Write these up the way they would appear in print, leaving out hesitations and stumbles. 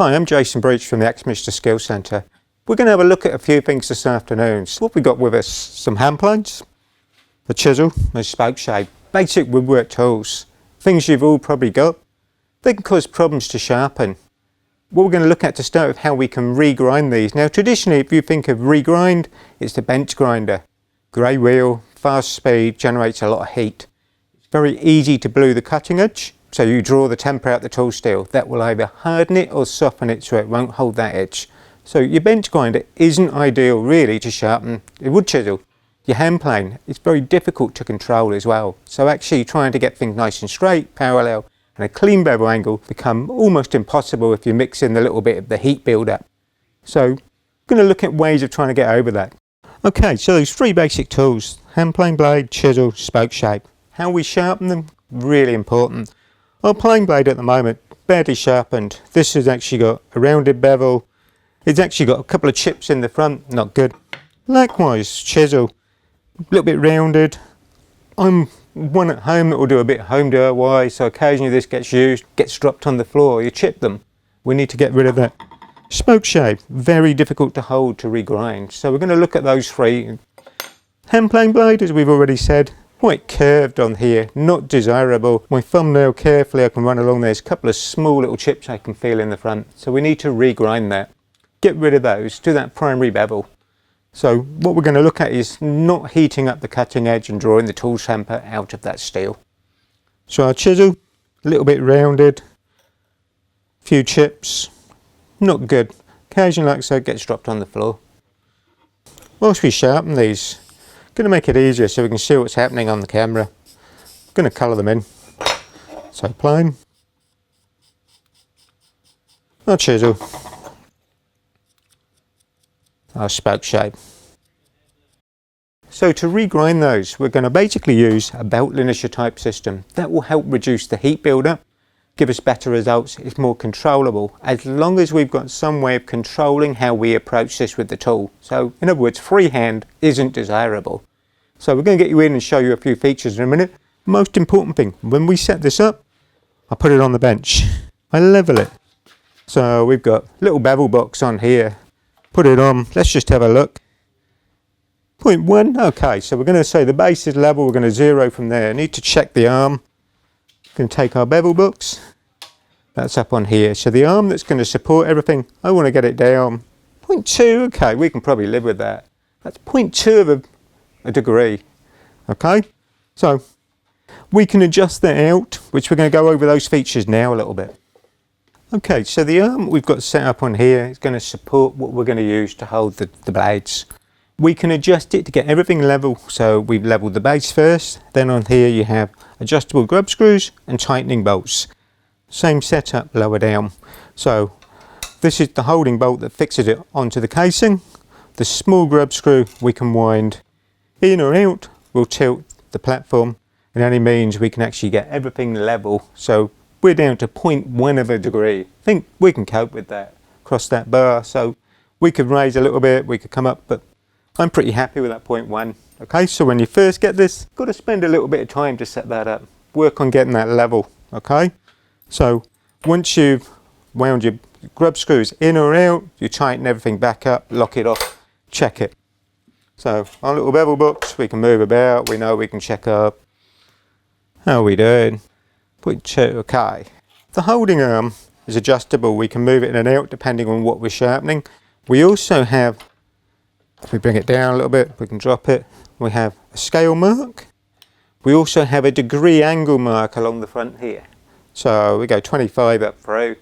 Hi, I'm Jason Breach from the Axminster Skill Centre. We're going to have a look at a few things this afternoon. So what we've got with us, some hand planes, a chisel, a spoke shape, basic woodwork tools, things you've all probably got. They can cause problems to sharpen. What we're going to look at to start with how we can regrind these. Now traditionally, if you think of regrind, it's the bench grinder. Grey wheel, fast speed, generates a lot of heat. It's very easy to blue the cutting edge. So you draw the temper out the tool steel. That will either harden it or soften it so it won't hold that edge. So your bench grinder isn't ideal really to sharpen a wood chisel. Your hand plane, it's very difficult to control as well. So actually trying to get things nice and straight, parallel, and a clean bevel angle become almost impossible if you mix in a little bit of the heat build-up. So I'm going to look at ways of trying to get over that. Okay, so those three basic tools, hand plane blade, chisel, spoke shape. How we sharpen them, really important. Our plane blade at the moment, badly sharpened. This has actually got a rounded bevel. It's actually got a couple of chips in the front, not good. Likewise, chisel, a little bit rounded. I'm one at home that will do a bit of home DIY, so occasionally this gets used, gets dropped on the floor, you chip them. We need to get rid of that. Spoke shape, very difficult to hold to regrind. So we're going to look at those three. Hand plane blade, as we've already said, quite curved on here, not desirable. My thumbnail carefully I can run along, there's a couple of small little chips I can feel in the front. So we need to regrind that. Get rid of those, do that primary bevel. So what we're going to look at is not heating up the cutting edge and drawing the tool temper out of that steel. So our chisel, a little bit rounded, a few chips, not good. Occasionally, like I said, gets dropped on the floor. Whilst we sharpen these, going to make it easier so we can see what's happening on the camera. I'm going to colour them in. So plane, our chisel, our spoke shape. So to regrind those, we're going to basically use a belt linisher type system. That will help reduce the heat buildup, give us better results. It's more controllable as long as we've got some way of controlling how we approach this with the tool. So in other words, freehand isn't desirable. So we're going to get you in and show you a few features in a minute. Most important thing, when we set this up, I put it on the bench. I level it. So we've got a little bevel box on here. Put it on. Let's just have a look. 0.1. Okay, so we're going to say the base is level. We're going to zero from there. Need to check the arm. Going to take our bevel box. That's up on here. So the arm that's going to support everything, I want to get it down. 0.2. Okay, we can probably live with that. That's 0.2 of a degree. Okay, so we can adjust that out, which we're going to go over those features now a little bit. Okay, so the arm we've got set up on here is going to support what we're going to use to hold the blades. We can adjust it to get everything level. So we've leveled the base first, then on here you have adjustable grub screws and tightening bolts. Same setup lower down. So this is the holding bolt that fixes it onto the casing. The small grub screw we can wind in or out, will tilt the platform, and only means we can actually get everything level. So we're down to 0.1 of a degree. I think we can cope with that across that bar. So we could raise a little bit, we could come up, but I'm pretty happy with that 0.1. Okay, so when you first get this, got to spend a little bit of time to set that up. Work on getting that level. Okay, so once you've wound your grub screws in or out, you tighten everything back up, lock it off, check it. So our little bevel box, we can move about, we know we can check up. How are we doing? 0.2, okay. The holding arm is adjustable, we can move it in and out depending on what we're sharpening. We also have, if we bring it down a little bit, we can drop it. We have a scale mark. We also have a degree angle mark along the front here. So we go 25 up through,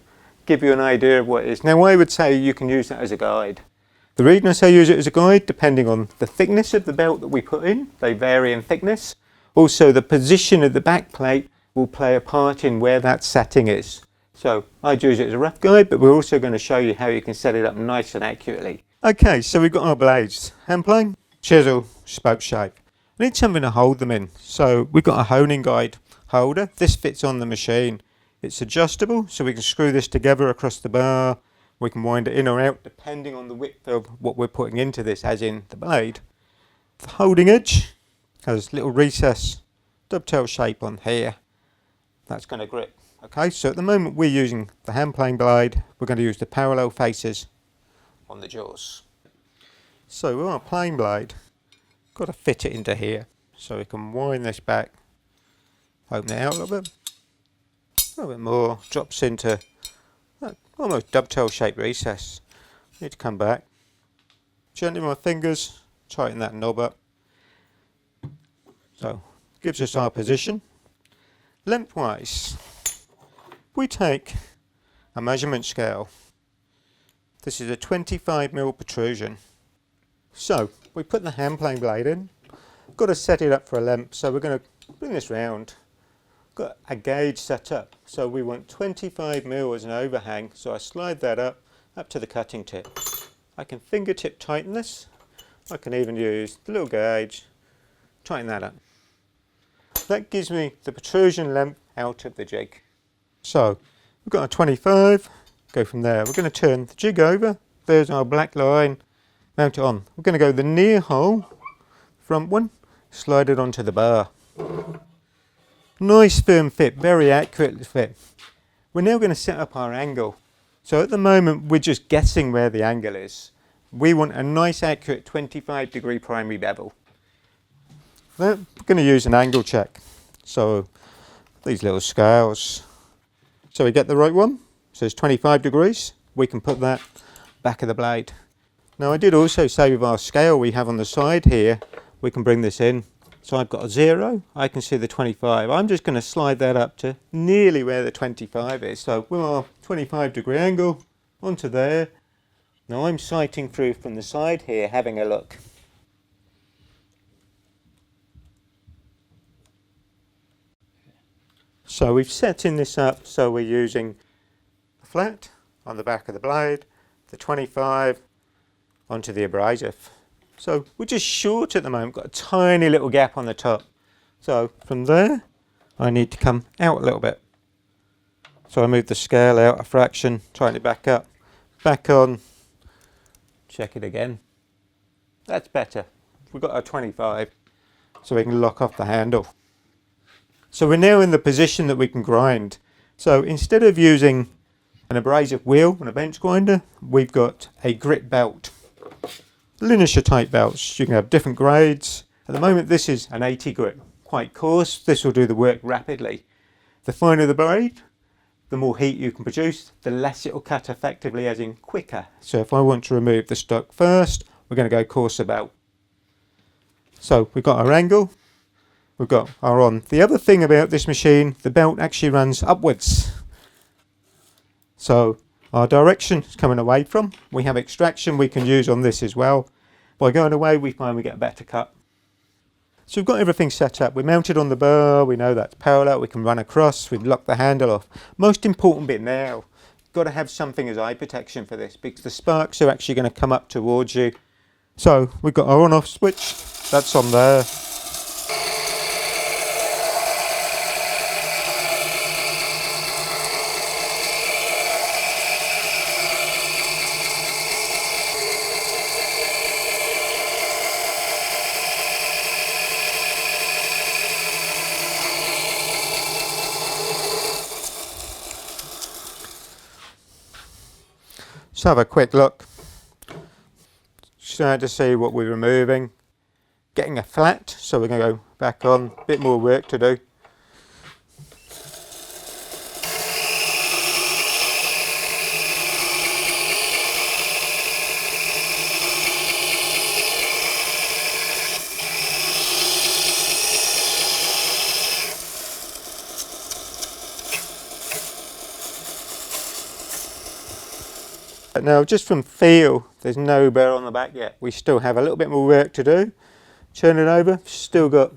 give you an idea of what it is. Now I would say you can use that as a guide. The reason I say use it as a guide, depending on the thickness of the belt that we put in, they vary in thickness. Also the position of the back plate will play a part in where that setting is. So I'd use it as a rough guide, but we're also going to show you how you can set it up nice and accurately. Okay, so we've got our blades, hand plane, chisel, spoke shape. I need something to hold them in. So we've got a honing guide holder. This fits on the machine. It's adjustable, so we can screw this together across the bar. We can wind it in or out depending on the width of what we're putting into this, as in the blade. The holding edge has a little recess, dovetail shape on here. That's going to grip Okay, so at the moment we're using the hand plane blade. We're going to use the parallel faces on the jaws. So with our plane blade, got to fit it into here. So we can wind this back, open it out a little bit more, drops into that almost dovetail shaped recess. Need to come back. Gently with my fingers, tighten that knob up. So gives us our position. Lengthwise, we take a measurement scale. This is a 25mm protrusion. So we put the hand plane blade in. Got to set it up for a length, so we're going to bring this round. Got a gauge set up, so we want 25mm as an overhang, so I slide that up to the cutting tip. I can fingertip tighten this. I can even use the little gauge, tighten that up. That gives me the protrusion length out of the jig. So we've got a 25, go from there. We're going to turn the jig over. There's our black line, mount it on. We're going to go the near hole, front one, slide it onto the bar. Nice firm fit, very accurate fit. We're now going to set up our angle. So at the moment we're just guessing where the angle is. We want a nice accurate 25-degree primary bevel. Then we're going to use an angle check. So these little scales. So we get the right one. So it's 25 degrees. We can put that back of the blade. Now I did also say with our scale we have on the side here, we can bring this in. So I've got a 0, I can see the 25. I'm just going to slide that up to nearly where the 25 is. So with our 25-degree angle onto there. Now I'm sighting through from the side here, having a look. So we've setting this up so we're using the flat on the back of the blade, the 25 onto the abrasive. So we're just short at the moment, got a tiny little gap on the top. So from there, I need to come out a little bit. So I move the scale out a fraction, tighten it back up, back on, check it again. That's better. We've got our 25, so we can lock off the handle. So we're now in the position that we can grind. So instead of using an abrasive wheel and a bench grinder, we've got a grit belt. Linisher type belts, you can have different grades. At the moment this is an 80 grit, quite coarse. This will do the work rapidly. The finer the blade, the more heat you can produce, the less it will cut effectively, as in quicker. So if I want to remove the stock first, we're going to go coarser belt. So we've got our angle, we've got our on. The other thing about this machine, the belt actually runs upwards. So our direction is coming away from. We have extraction we can use on this as well. By going away we find we get a better cut. So we've got everything set up. We're mounted on the bar, we know that's parallel, we can run across, we've locked the handle off. Most important bit now, you've got to have something as eye protection for this because the sparks are actually going to come up towards you. So we've got our on off switch, that's on there. Let's have a quick look. Trying to see what we're removing. Getting a flat, so we're going to go back on. A bit more work to do. Now just from feel, there's no burr on the back yet. We still have a little bit more work to do. Turn it over, still got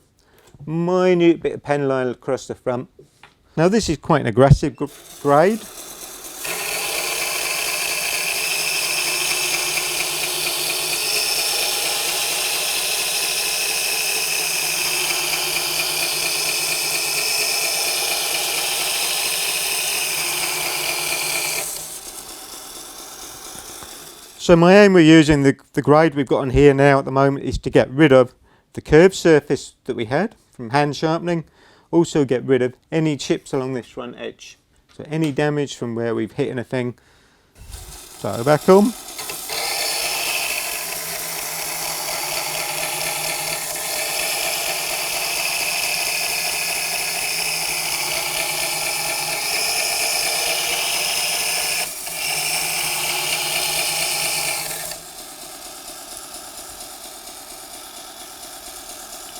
minute bit of pen line across the front. Now this is quite an aggressive grade. So my aim with using the grade we've got on here now at the moment is to get rid of the curved surface that we had from hand sharpening. Also get rid of any chips along this front edge. So any damage from where we've hit anything, so back on.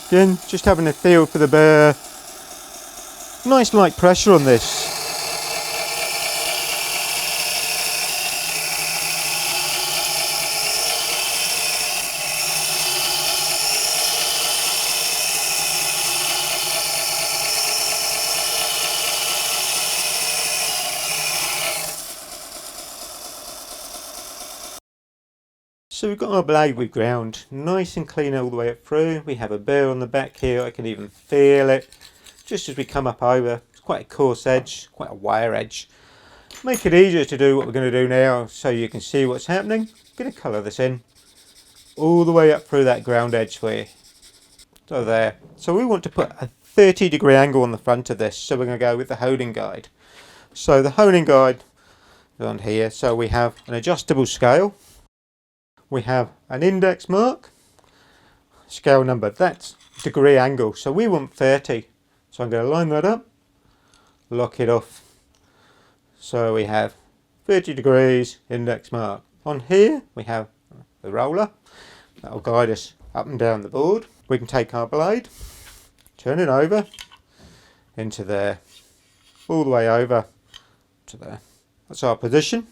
Again, just having a feel for the burr. Nice light pressure on this. So we've got our blade we've ground, nice and clean all the way up through. We have a burr on the back here, I can even feel it. Just as we come up over, it's quite a coarse edge, quite a wire edge. Make it easier to do what we're going to do now so you can see what's happening. I'm going to colour this in all the way up through that ground edge for you. So there. So we want to put a 30-degree angle on the front of this, so we're going to go with the honing guide. So the honing guide is on here, so we have an adjustable scale. We have an index mark, scale number, that's degree angle, so we want 30. So I'm going to line that up, lock it off. So we have 30 degrees, index mark. On here we have the roller, that will guide us up and down the board. We can take our blade, turn it over into there, all the way over to there. That's our position.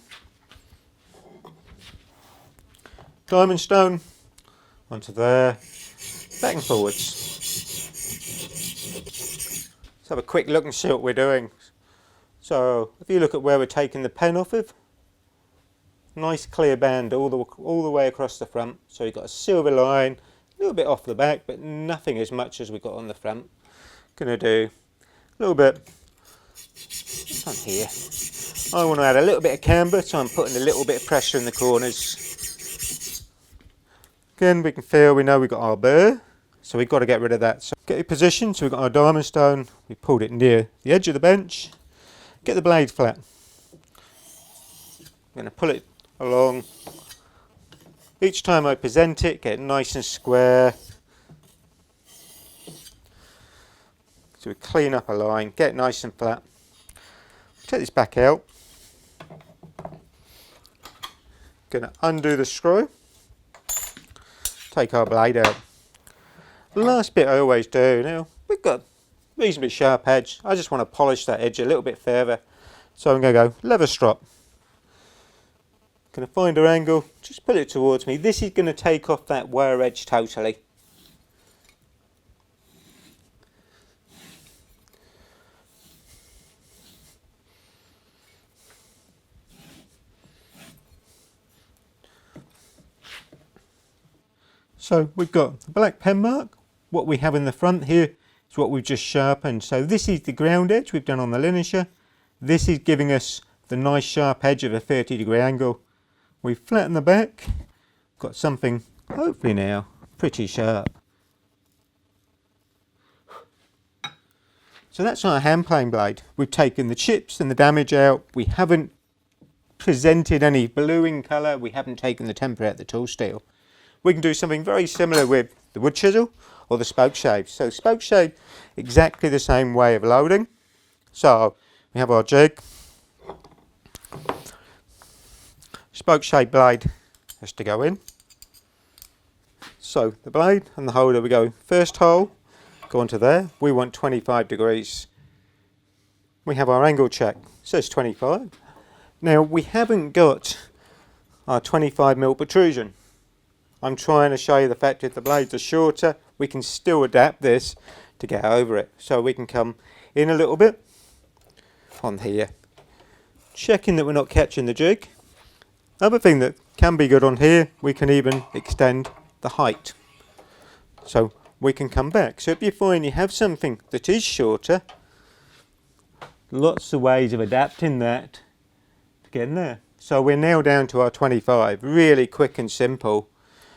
Diamond stone onto there, back and forwards. Let's have a quick look and see what we're doing. So if you look at where we're taking the pen off of, nice clear band all the way across the front. So you've got a silver line, a little bit off the back, but nothing as much as we got on the front. Gonna do a little bit on here. I want to add a little bit of camber, so I'm putting a little bit of pressure in the corners. Again, we can feel, we know we've got our burr, so we've got to get rid of that. So get it positioned, so we've got our diamond stone, we pulled it near the edge of the bench. Get the blade flat. I'm going to pull it along. Each time I present it, get it nice and square. So we clean up a line, get it nice and flat. Take this back out. Going to undo the screw. Take our blade out. The last bit I always do, now we've got a reasonably sharp edge. I just want to polish that edge a little bit further. So I'm going to go leather strop. Going to find our angle, just put it towards me. This is going to take off that wire edge totally. So we've got a black pen mark. What we have in the front here is what we've just sharpened. So this is the ground edge we've done on the linisher. This is giving us the nice sharp edge of a 30-degree angle. We flatten the back. Got something, hopefully now, pretty sharp. So that's our hand plane blade. We've taken the chips and the damage out. We haven't presented any bluing colour. We haven't taken the temper out the tool steel. We can do something very similar with the wood chisel or the spoke shave. So spoke shave, exactly the same way of loading. So we have our jig. Spoke shave blade has to go in. So the blade and the holder, we go first hole, go onto there. We want 25 degrees. We have our angle check, it says 25. Now we haven't got our 25mm protrusion. I'm trying to show you the fact that the blades are shorter, we can still adapt this to get over it. So we can come in a little bit on here, checking that we're not catching the jig. Other thing that can be good on here, we can even extend the height. So we can come back. So if you find you have something that is shorter, lots of ways of adapting that to get in there. So we're now down to our 25, really quick and simple.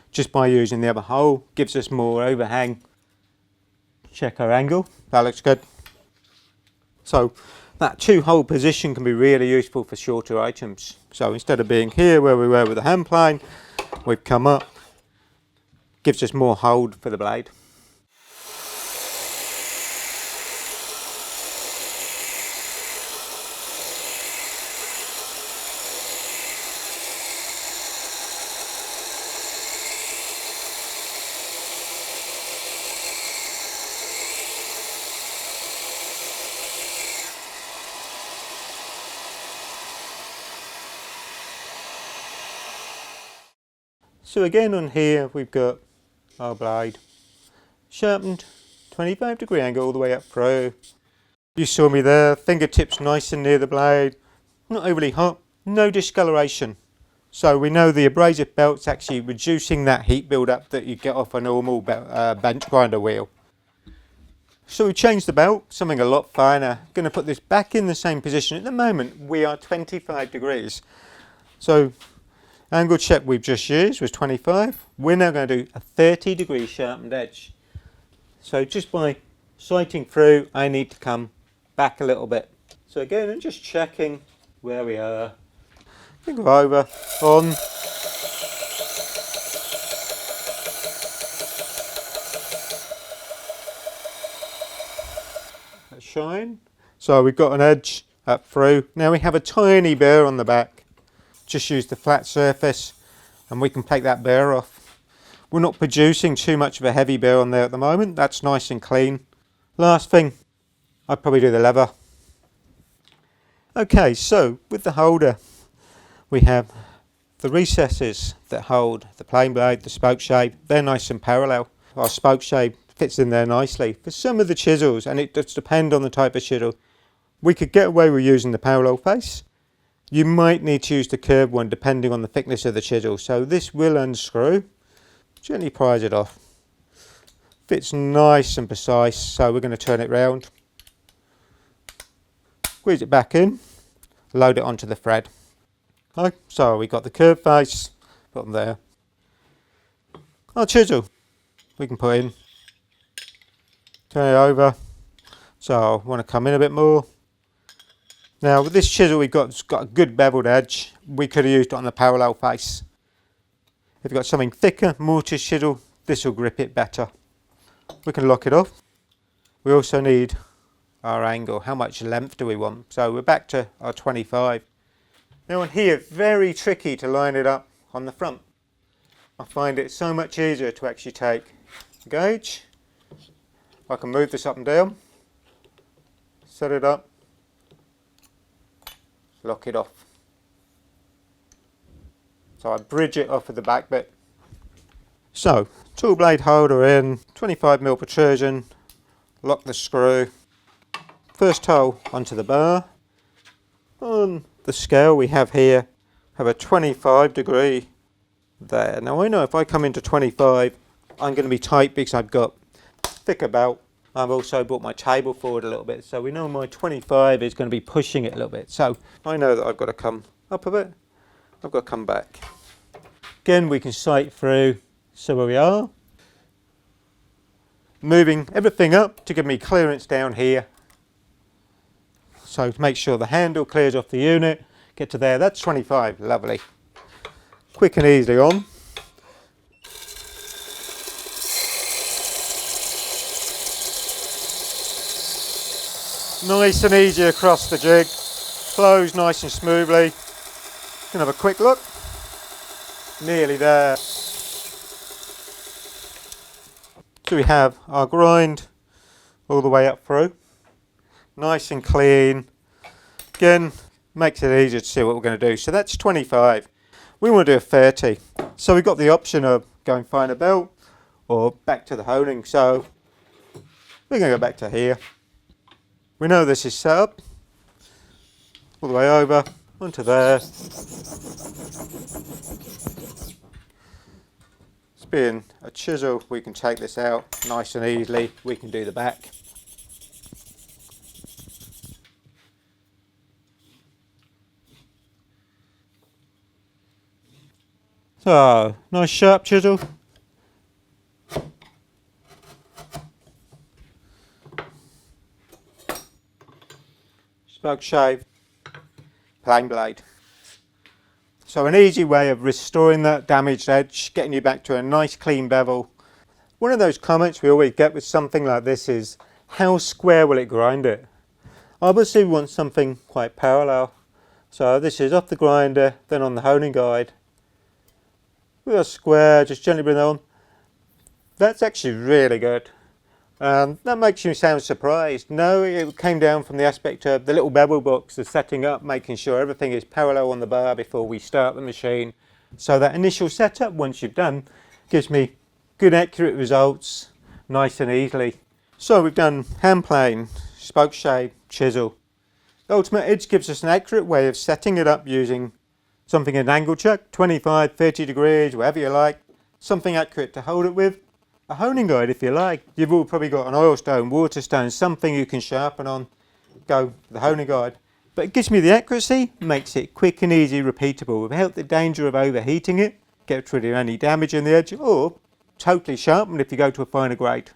Just by using the other hole, gives us more overhang. Check our angle, that looks good. So That two-hole position can be really useful for shorter items. So instead of being here where we were with the hand plane, we've come up, gives us more hold for the blade. So again on here we've got our blade sharpened, 25-degree angle all the way up through. You saw me there, fingertips nice and near the blade, not overly hot, no discoloration. So we know the abrasive belt's actually reducing that heat build-up that you get off a normal bench grinder wheel. So we changed the belt, something a lot finer. Going to put this back in the same position. At the moment we are 25 degrees. So angle check we've just used was 25. We're now going to do a 30-degree sharpened edge. So just by sighting through, I need to come back a little bit. So again, I'm just checking where we are. We go over, on. Shine. So we've got an edge up through. Now we have a tiny burr on the back. Just use the flat surface and we can take that burr off. We're not producing too much of a heavy burr on there at the moment. That's nice and clean. Last thing, I'd probably do the lever. Okay, so with the holder we have the recesses that hold the plane blade, the spoke shape. They're nice and parallel. Our spoke shape fits in there nicely. For some of the chisels, and it does depend on the type of chisel, we could get away with using the parallel face. You might need to use the curved one depending on the thickness of the chisel. So this will unscrew. Gently prise it off. Fits nice and precise, so we're going to turn it round. Squeeze it back in. Load it onto the thread. Okay, so we've got the curved face, put them there. Our chisel we can put in. Turn it over. So I want to come in a bit more. Now with this chisel it's got a good beveled edge. We could have used it on the parallel face. If you've got something thicker, mortise chisel, this will grip it better. We can lock it off. We also need our angle. How much length do we want? So we're back to our 25. Now on here, very tricky to line it up on the front. I find it so much easier to actually take a gauge. I can move this up and down, set it up, lock it off. So I bridge it off of the back bit. So tool blade holder in, 25mm protrusion, lock the screw, first hole onto the bar. On the scale we have here, have a 25-degree there. Now I know if I come into 25, I'm going to be tight because I've got thicker belt. I've also brought my table forward a little bit, so we know my 25 is going to be pushing it a little bit. So I know that I've got to come up a bit, I've got to come back. Again, we can sight through, so where we are. Moving everything up to give me clearance down here. So to make sure the handle clears off the unit, get to there, that's 25, lovely. Quick and easy on. Nice and easy across the jig, flows nice and smoothly. Can have a quick look, nearly there. So we have our grind all the way up through, nice and clean. Again, makes it easier to see what we're going to do. So that's 25. We want to do a 30. So we've got the option of going finer belt or back to the honing. So we're going to go back to here. We know this is set up, all the way over, onto there. It's being a chisel, we can take this out nice and easily. We can do the back. So, nice sharp chisel. spoke shave, plain blade. So an easy way of restoring that damaged edge, getting you back to a nice clean bevel. One of those comments we always get with something like this is, how square will it grind it? Obviously we want something quite parallel. So this is off the grinder, then on the honing guide. With a square, just gently bring it on. That's actually really good. That makes you sound surprised. No, it came down from the aspect of the little bevel box, the setting up, making sure everything is parallel on the bar before we start the machine. So that initial setup, once you've done, gives me good accurate results, nice and easily. So we've done hand plane, spoke shave, chisel. The Ultimate Edge gives us an accurate way of setting it up using something at an angle chuck, 25, 30 degrees, whatever you like. Something accurate to hold it with. A honing guide if you like. You've all probably got an oil stone, water stone, something you can sharpen on. Go for the honing guide. But it gives me the accuracy, makes it quick and easy, repeatable, without the danger of overheating it, gets rid of any damage in the edge, or totally sharpened if you go to a finer grade.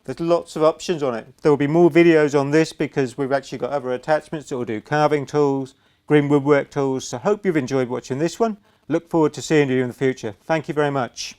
There's lots of options on it. There will be more videos on this because we've actually got other attachments that will do carving tools, green woodwork tools. So hope you've enjoyed watching this one. Look forward to seeing you in the future. Thank you very much.